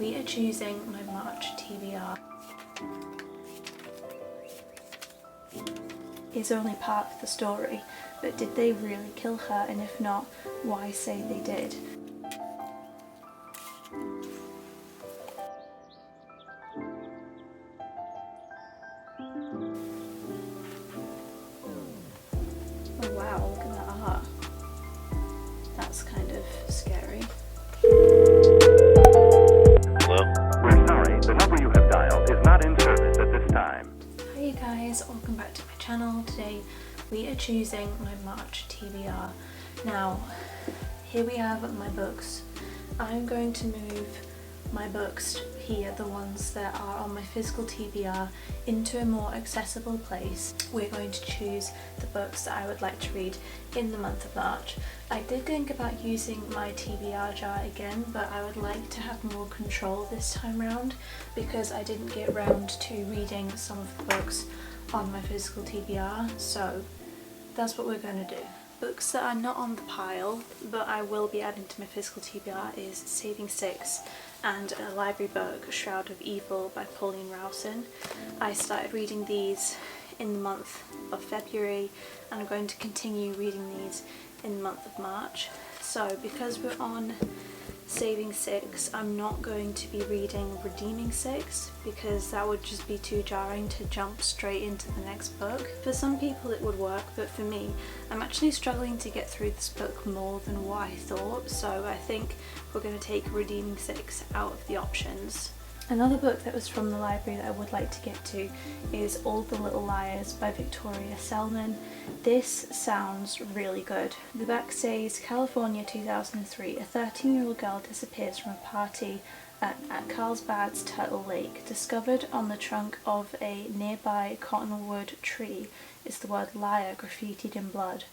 We are choosing my March TBR. Is only part of the story, but did they really kill her, and if not, why say they did? Oh wow, look at that art. That's kind of scary. Hello? We're sorry, the number you have dialed is not in service at this time. Hi you guys, welcome back to my channel. Today we are choosing my March TBR. Now, here we have my books. I'm going to move my books here, the ones that are on my physical TBR, into a more accessible place. We're going to choose the books that I would like to read in the month of March. I did think about using my TBR jar again, but I would like to have more control this time round because I didn't get round to reading some of the books on my physical TBR, so that's what we're going to do. Books that are not on the pile but I will be adding to my physical TBR is Saving Six and a library book, Shroud of Evil by Pauline Rowson. I started reading these in the month of February and I'm going to continue reading these in the month of March. So because we're on Saving Six, I'm not going to be reading Redeeming Six because that would just be too jarring to jump straight into the next book. For some people it would work, but for me, I'm actually struggling to get through this book more than what I thought, so I think we're going to take Redeeming Six out of the options. Another book that was from the library that I would like to get to is All the Little Liars by Victoria Selman. This sounds really good. The back says, California 2003, a 13-year-old girl disappears from a party at Carlsbad's Turtle Lake. Discovered on the trunk of a nearby cottonwood tree is the word liar graffitied in blood.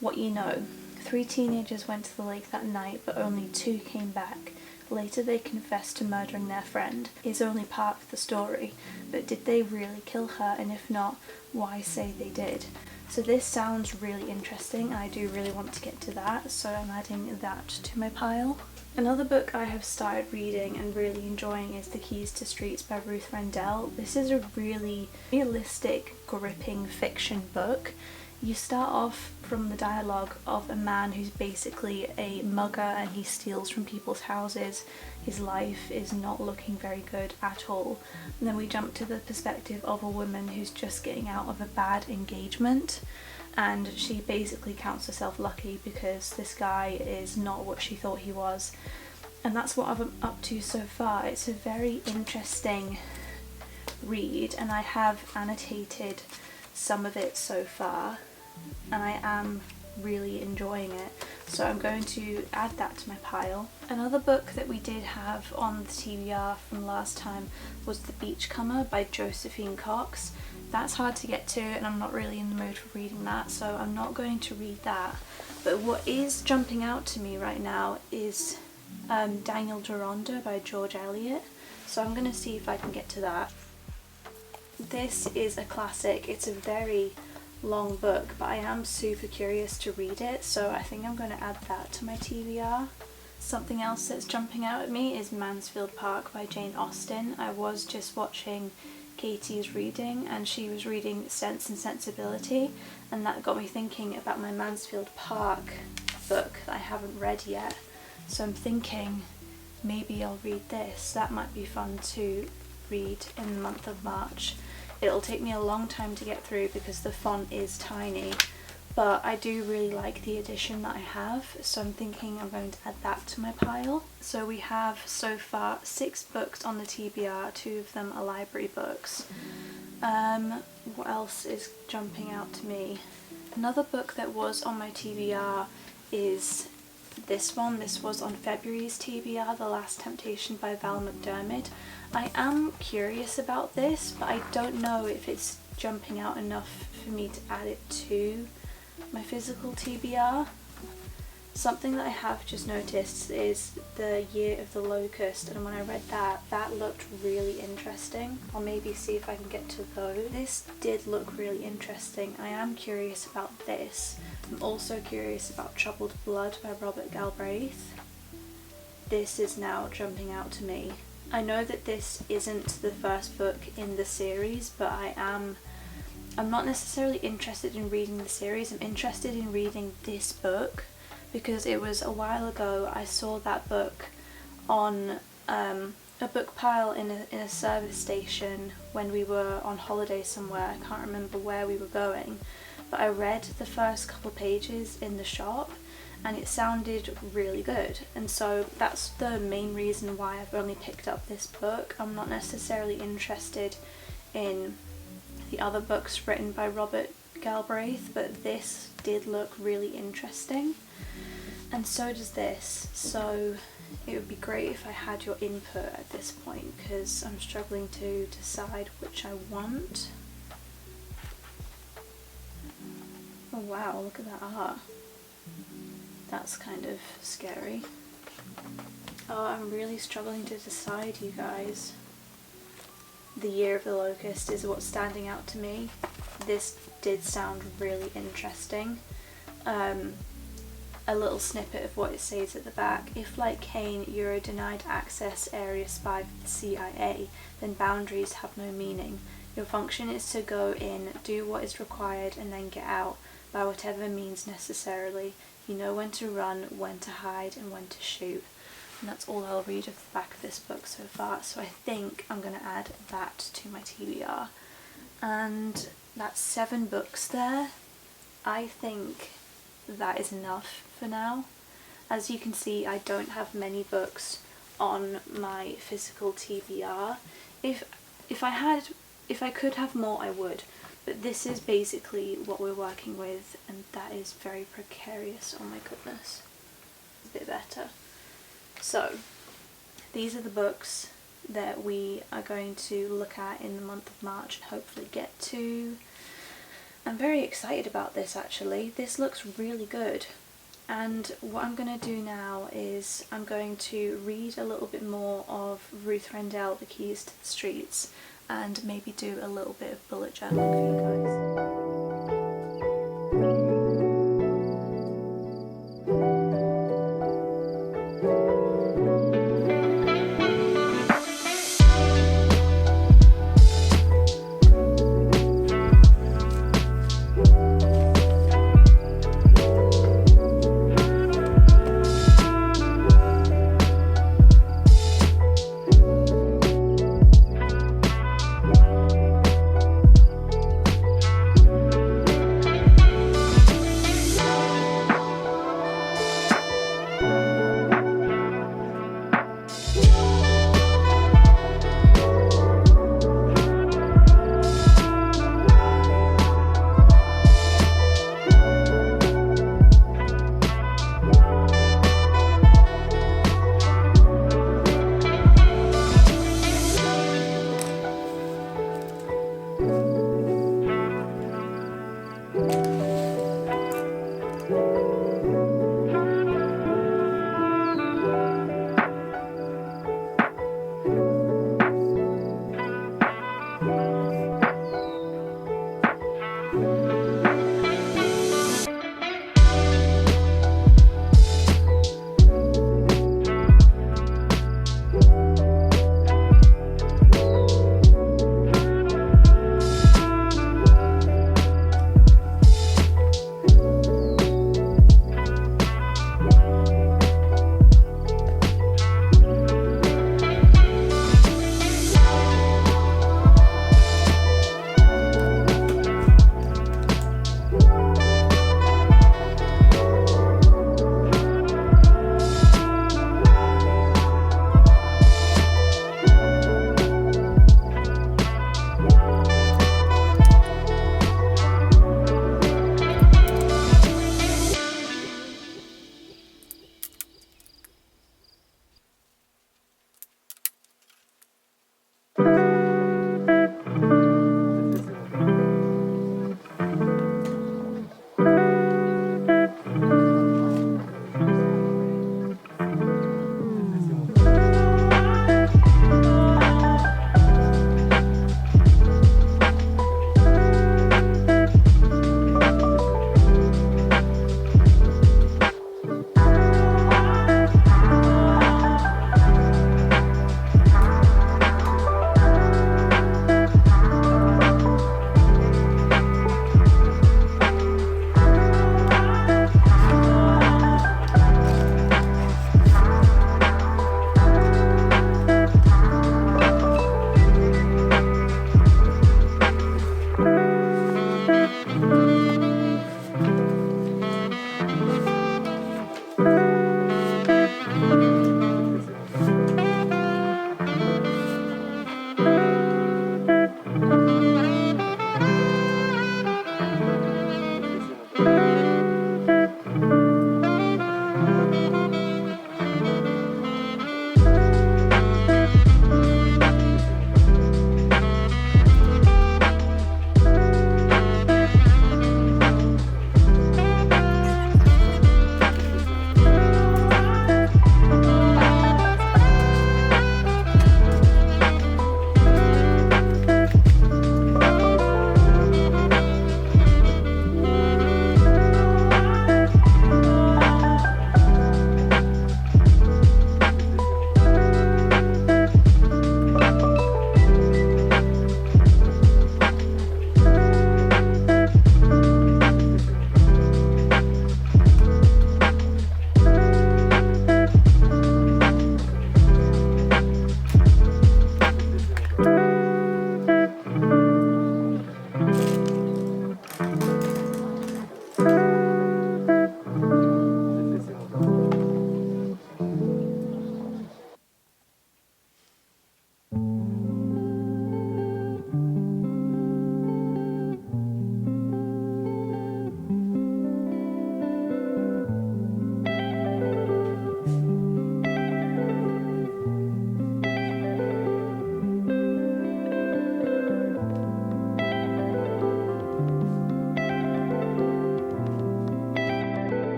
What you know. 3 teenagers went to the lake that night, but only 2 came back. Later they confessed to murdering their friend. Is only part of the story, but did they really kill her, and if not, why say they did? So this sounds really interesting and I do really want to get to that, so I'm adding that to my pile. Another book I have started reading and really enjoying is The Keys to Streets by Ruth Rendell. This is a really realistic, gripping fiction book. You start off from the dialogue of a man who's basically a mugger and he steals from people's houses. His life is not looking very good at all. And then we jump to the perspective of a woman who's just getting out of a bad engagement, and she basically counts herself lucky because this guy is not what she thought he was. And that's what I'm up to so far. It's a very interesting read and I have annotated some of it so far and I am really enjoying it, so I'm going to add that to my pile. Another book that we did have on the TBR from last time was The Beachcomber by Josephine Cox. That's hard to get to and I'm not really in the mood for reading that, so I'm not going to read that. But what is jumping out to me right now is Daniel Deronda by George Eliot, so I'm going to see if I can get to that. This is a classic. It's a very long book, but I am super curious to read it, so I think I'm going to add that to my TBR. Something else that's jumping out at me is Mansfield Park by Jane Austen. I was just watching Katie's reading and she was reading Sense and Sensibility, and that got me thinking about my Mansfield Park book that I haven't read yet, so I'm thinking maybe I'll read this. That might be fun to read in the month of March. It'll take me a long time to get through because the font is tiny, but I do really like the edition that I have, so I'm thinking I'm going to add that to my pile. So we have so far 6 books on the TBR, 2 of them are library books. What else is jumping out to me? Another book that was on my TBR is this one. This was on February's TBR, The Last Temptation by Val McDermid. I am curious about this, but I don't know if it's jumping out enough for me to add it to my physical TBR. Something that I have just noticed is The Year of the Locust, and when I read that, that looked really interesting. I'll maybe see if I can get to those. This did look really interesting. I am curious about this. I'm also curious about Troubled Blood by Robert Galbraith. This is now jumping out to me. I know that this isn't the first book in the series, but I'm not necessarily interested in reading the series. I'm interested in reading this book because it was a while ago I saw that book on a book pile in a service station when we were on holiday somewhere. I can't remember where we were going, but I read the first couple pages in the shop and it sounded really good, and so that's the main reason why I've only picked up this book. I'm not necessarily interested in the other books written by Robert Galbraith, but this did look really interesting, and so does this, so it would be great if I had your input at this point because I'm struggling to decide which I want. Oh wow, look at that art. That's kind of scary. Oh, I'm really struggling to decide, you guys. The Year of the Locust is what's standing out to me. This did sound really interesting. A little snippet of what it says at the back. If, like Kane, you're a denied access area spy for the CIA, then boundaries have no meaning. Your function is to go in, do what is required, and then get out, by whatever means necessarily. You know when to run, when to hide, and when to shoot. And that's all I'll read of the back of this book so far, so I think I'm going to add that to my TBR. And that's 7 books there. I think that is enough for now. As you can see, I don't have many books on my physical TBR. If I could have more, I would. But this is basically what we're working with, and that is very precarious. Oh my goodness. A bit better. So, these are the books that we are going to look at in the month of March and hopefully get to. I'm very excited about this actually. This looks really good. And what I'm going to do now is I'm going to read a little bit more of Ruth Rendell, The Keys to the Streets, and maybe do a little bit of bullet journaling for you guys.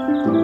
Bye.